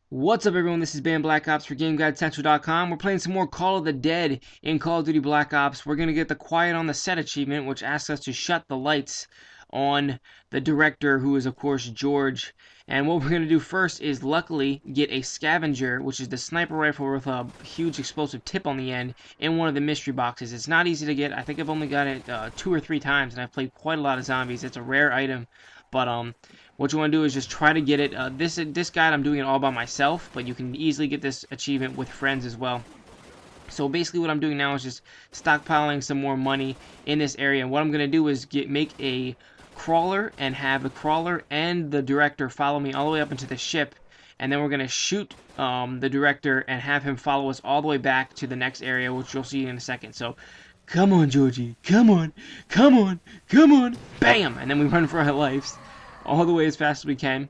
What's up, everyone? This is Bam Black Ops for GameGuideCentral.com. We're playing some more Call of the Dead in Call of Duty Black Ops. We're going to get the Quiet on the Set achievement, which asks us to shut the lights on the director, who is, of course, George. And what we're going to do first is, luckily, get a Scavenger, which is the sniper rifle with a huge explosive tip on the end, in one of the mystery boxes. It's not easy to get. I think I've only got it 2 or 3 times, and I've played quite a lot of zombies. It's a rare item, but what you want to do is just try to get it. This guide I'm doing it all by myself, but you can easily get this achievement with friends as well. So basically what I'm doing now is just stockpiling some more money in this area. And what I'm going to do is make a crawler and have the crawler and the director follow me all the way up into the ship. And then we're going to shoot the director and have him follow us all the way back to the next area, which you'll see in a second. So come on, Georgie. Come on. Come on. Come on. Bam! And then we run for our lives all the way as fast as we can.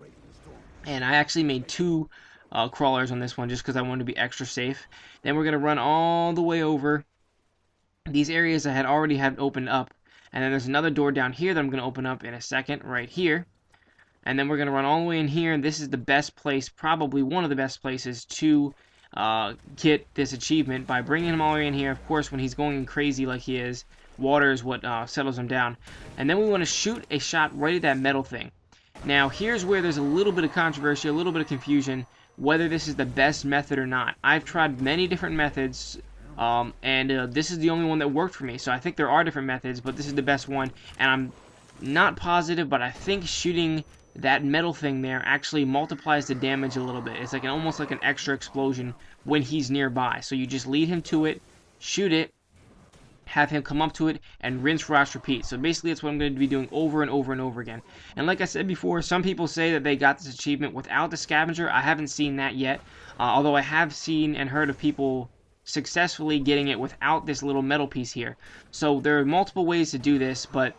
And I actually made two crawlers on this one just because I wanted to be extra safe. Then we're going to run all the way over these areas I had already had opened up. And then there's another door down here that I'm going to open up in a second, right here. And then we're going to run all the way in here. And this is the best place, probably one of the best places to get this achievement, by bringing him all the way in here. Of course, when he's going crazy like he is, water is what settles him down. And then we want to shoot a shot right at that metal thing. Now, here's where there's a little bit of controversy, a little bit of confusion, whether this is the best method or not. I've tried many different methods, and this is the only one that worked for me. So I think there are different methods, but this is the best one. And I'm not positive, but I think shooting that metal thing there actually multiplies the damage a little bit. It's like almost like an extra explosion when he's nearby. So you just lead him to it, shoot it, have him come up to it, and rinse, wash, repeat. So basically that's what I'm going to be doing over and over and over again. And like I said before, some people say that they got this achievement without the scavenger. I haven't seen that yet, although I have seen and heard of people successfully getting it without this little metal piece here. So there are multiple ways to do this, but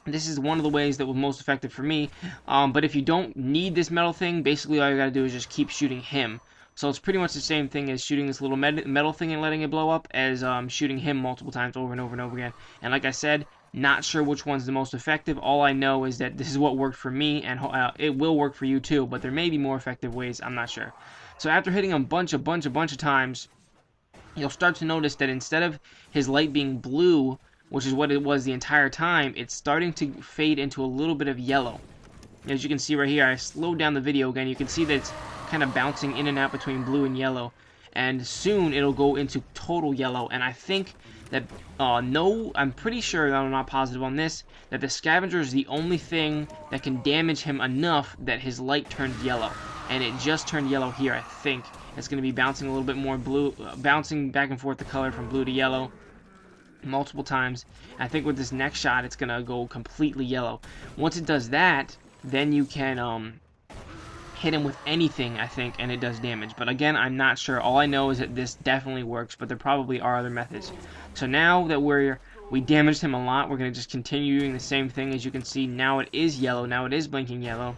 this is one of the ways that was most effective for me. But if you don't need this metal thing, basically all you got to do is just keep shooting him. So it's pretty much the same thing as shooting this little metal thing and letting it blow up, as shooting him multiple times over and over and over again. And like I said, not sure which one's the most effective. All I know is that this is what worked for me, and it will work for you too. But there may be more effective ways. I'm not sure. So after hitting him a bunch of times, you'll start to notice that instead of his light being blue, which is what it was the entire time, it's starting to fade into a little bit of yellow. As you can see right here, I slowed down the video again. You can see that it's kind of bouncing in and out between blue and yellow. And soon it'll go into total yellow. And I think that, I'm pretty sure, that I'm not positive on this, that the scavenger is the only thing that can damage him enough that his light turned yellow. And it just turned yellow here, I think. It's going to be bouncing a little bit more blue, bouncing back and forth the color from blue to yellow multiple times. I think with this next shot, it's going to go completely yellow. Once it does that, then you can hit him with anything, I think, and it does damage. But again, I'm not sure. All I know is that this definitely works, but there probably are other methods. So now that we damaged him a lot, we're going to just continue doing the same thing. As you can see, now it is yellow. Now it is blinking yellow.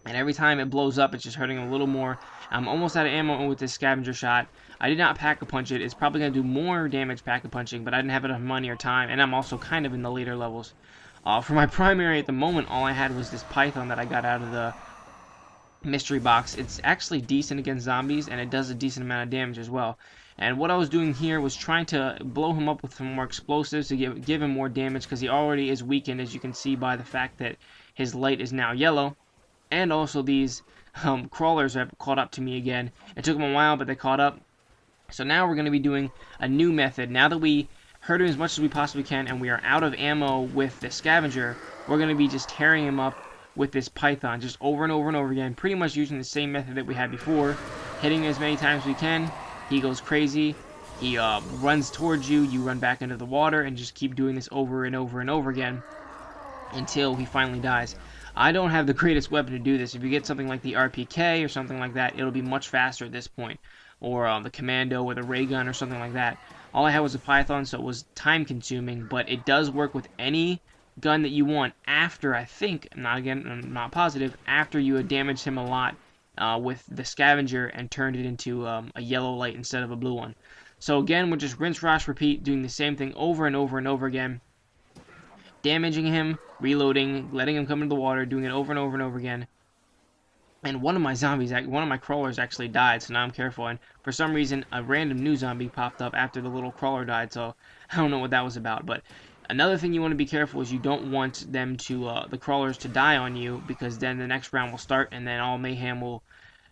And every time it blows up, it's just hurting a little more. I'm almost out of ammo with this scavenger shot. I did not pack-a-punch it. It's probably going to do more damage pack-a-punching, but I didn't have enough money or time, and I'm also kind of in the later levels. For my primary at the moment, all I had was this python that I got out of the mystery box. It's actually decent against zombies, and it does a decent amount of damage as well. And what I was doing here was trying to blow him up with some more explosives to give him more damage, because he already is weakened, as you can see by the fact that his light is now yellow. And also these crawlers have caught up to me again. It took them a while, but they caught up. So now we're going to be doing a new method. Now that we hurt him as much as we possibly can, and we are out of ammo with the scavenger, we're going to be just tearing him up with this python, just over and over and over again, pretty much using the same method that we had before, hitting him as many times as we can. He goes crazy, he runs towards you, you run back into the water, and just keep doing this over and over and over again until he finally dies. I don't have the greatest weapon to do this. If you get something like the RPK or something like that, it'll be much faster at this point, or the commando with a ray gun or something like that. All I had was a python, so it was time consuming, but it does work with any gun that you want after, I think, I'm not positive, after you had damaged him a lot with the scavenger and turned it into a yellow light instead of a blue one. So again, we'll just rinse, wash, repeat, doing the same thing over and over and over again. Damaging him, reloading, letting him come into the water, doing it over and over and over again. and one of my crawlers actually died, so now I'm careful. And for some reason, a random new zombie popped up after the little crawler died, so I don't know what that was about. But another thing you want to be careful is you don't want them to, the crawlers to die on you, because then the next round will start, and then all mayhem will,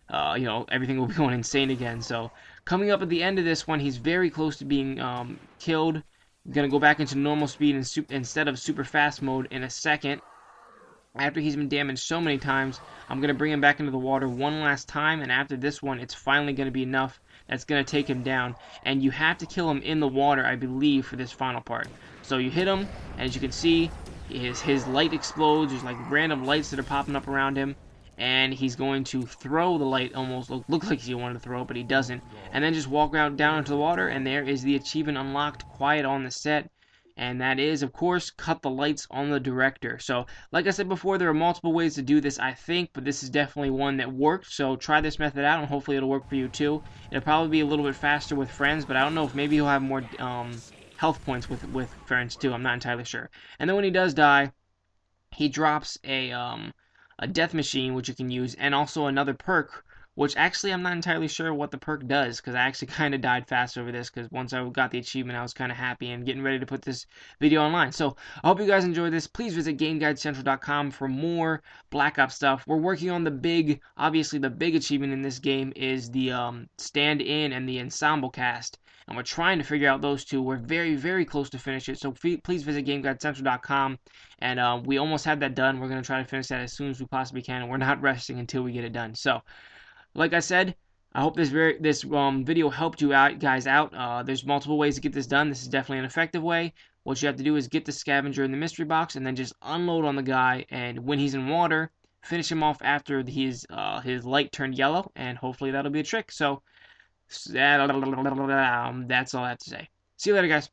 everything will be going insane again. So coming up at the end of this one, he's very close to being killed. I'm gonna go back into normal speed instead of super fast mode in a second. After he's been damaged so many times, I'm going to bring him back into the water one last time, and after this one, it's finally going to be enough that's going to take him down. And you have to kill him in the water, I believe, for this final part. So you hit him, and as you can see, his light explodes. There's like random lights that are popping up around him, and he's going to throw the light, almost look like he wanted to throw it, but he doesn't. And then just walk out down into the water, and there is the achievement unlocked, quiet on the set. And that is, of course, cut the lights on the director. So, like I said before, there are multiple ways to do this, I think, but this is definitely one that worked. So try this method out, and hopefully it'll work for you too. It'll probably be a little bit faster with friends, but I don't know if maybe he'll have more health points with friends too. I'm not entirely sure. And then when he does die, he drops a death machine which you can use, and also another perk, which actually I'm not entirely sure what the perk does, because I actually kind of died fast over this, because once I got the achievement I was kind of happy and getting ready to put this video online. So I hope you guys enjoyed this. Please visit GameGuideCentral.com for more Black Ops stuff. We're working on obviously the big achievement in this game is the stand-in and the ensemble cast, and we're trying to figure out those two. We're very, very close to finish it, so please visit GameGuideCentral.com, and we almost have that done. We're going to try to finish that as soon as we possibly can, and we're not resting until we get it done. So, like I said, I hope this video helped you guys out. There's multiple ways to get this done. This is definitely an effective way. What you have to do is get the scavenger in the mystery box, and then just unload on the guy, and when he's in water, finish him off after his light turned yellow, and hopefully that'll be a trick. So, that's all I have to say. See you later, guys.